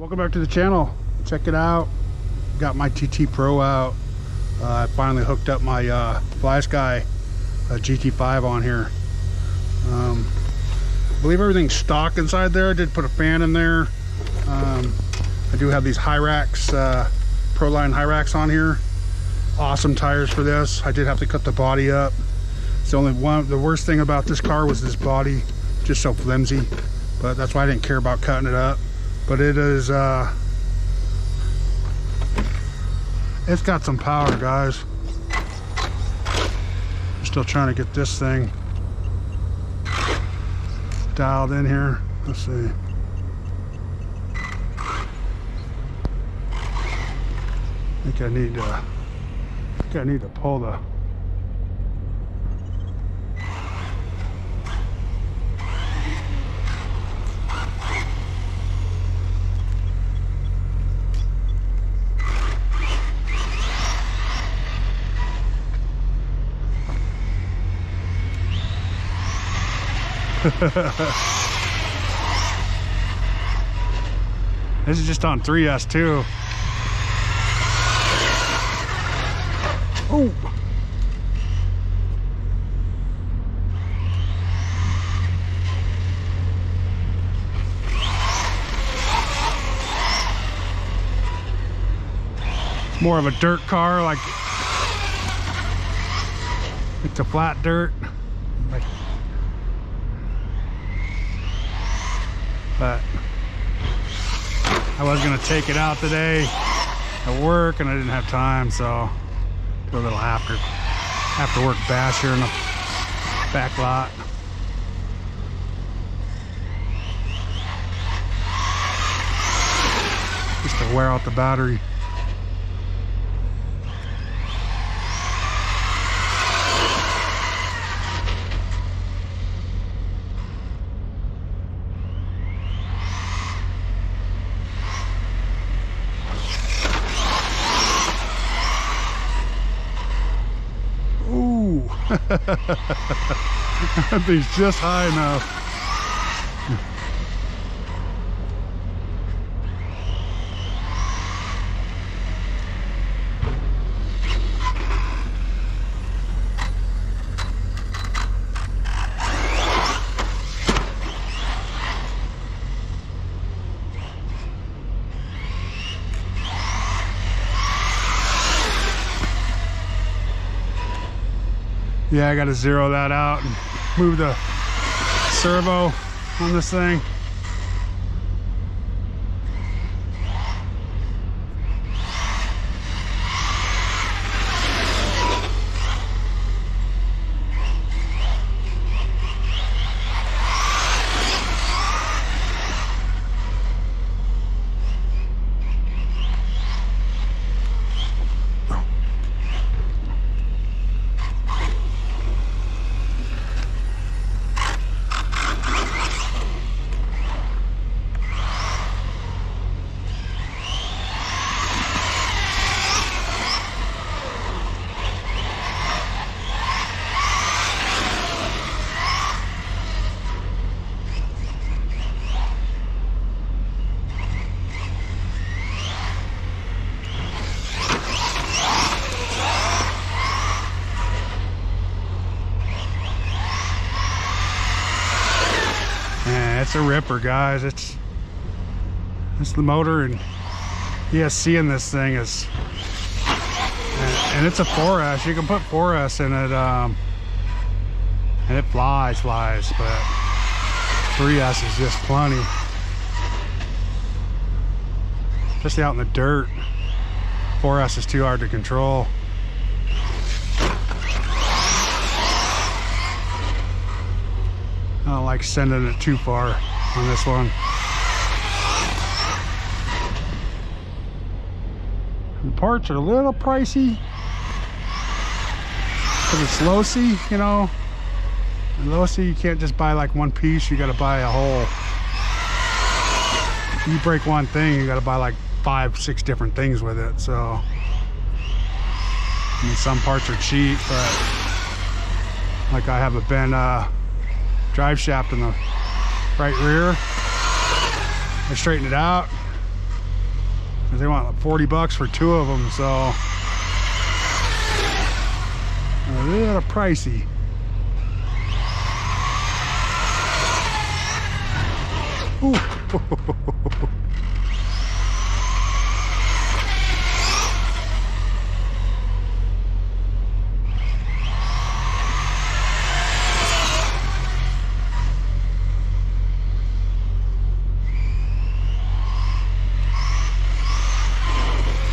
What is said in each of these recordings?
Welcome back to the channel. Check it out. Got my TT Pro out. I finally hooked up my FlySky GT5 on here. I believe everything's stock inside there. I did put a fan in there. I do have these high-racks, Pro-Line high-racks on here. Awesome tires for this. I did have to cut the body up. It's the only one. The worst thing about this car was this body, just so flimsy. But that's why I didn't care about cutting it up. But it is, it's got some power, guys. I'm still trying to get this thing dialed in here. Let's see. I think I need to pull the This is just on 3S too. Oh. It's more of a dirt car, like it's a flat dirt. Like, but I was gonna take it out today at work and I didn't have time, so do a little after work bash here in the back lot. Just to wear out the battery. That thing's just high enough. Yeah, I gotta zero that out and move the servo on this thing. It's a ripper, guys. It's the motor and ESC in this thing is, and it's a 4S. You can put 4S in it, and it flies, but 3S is just plenty, especially out in the dirt. 4S is too hard to control. I don't like sending it too far on this one. The parts are a little pricey because it's losi, you know. And losi, you can't just buy like one piece, you gotta buy a whole. If you break one thing, you gotta buy like 5-6 different things with it. So I mean, some parts are cheap, but like I have a bent drive shaft in the right rear. I straightened it out, because they want 40 bucks for 2 of them, so a little pricey. Ooh.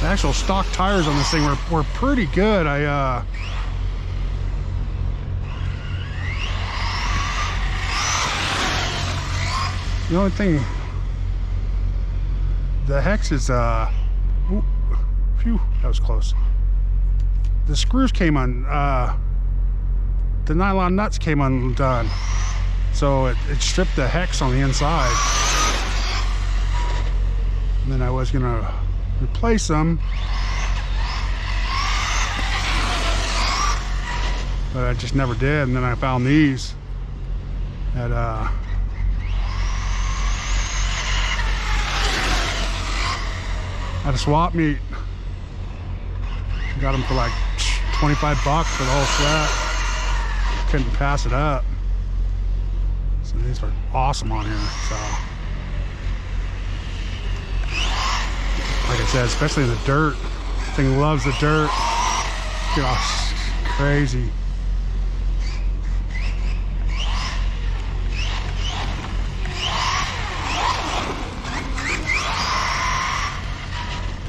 The actual stock tires on this thing were pretty good. The only thing, the hex is, ooh, phew, that was close. The screws came on, the nylon nuts came undone. So it stripped the hex on the inside. And then I was gonna replace them, but I just never did. And then I found these at, at a swap meet. Got them for like 25 bucks for the whole set. Couldn't pass it up. So these are awesome on here. So, like I said, especially in the dirt. This thing loves the dirt. Gosh, crazy.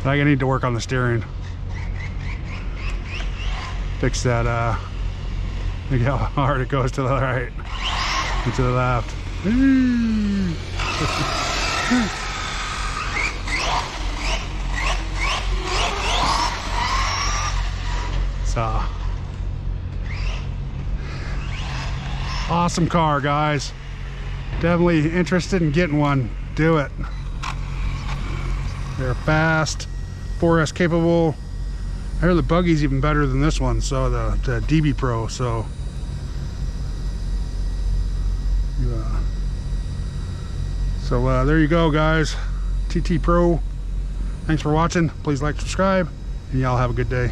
I need to work on the steering. Fix that, look how hard it goes to the right and to the left. So, awesome car, guys. Definitely interested in getting one. Do it. They're fast, 4S capable. I hear the buggy's even better than this one, so the DBpro. So, there you go, guys. TT Pro. Thanks for watching. Please like, subscribe, and y'all have a good day.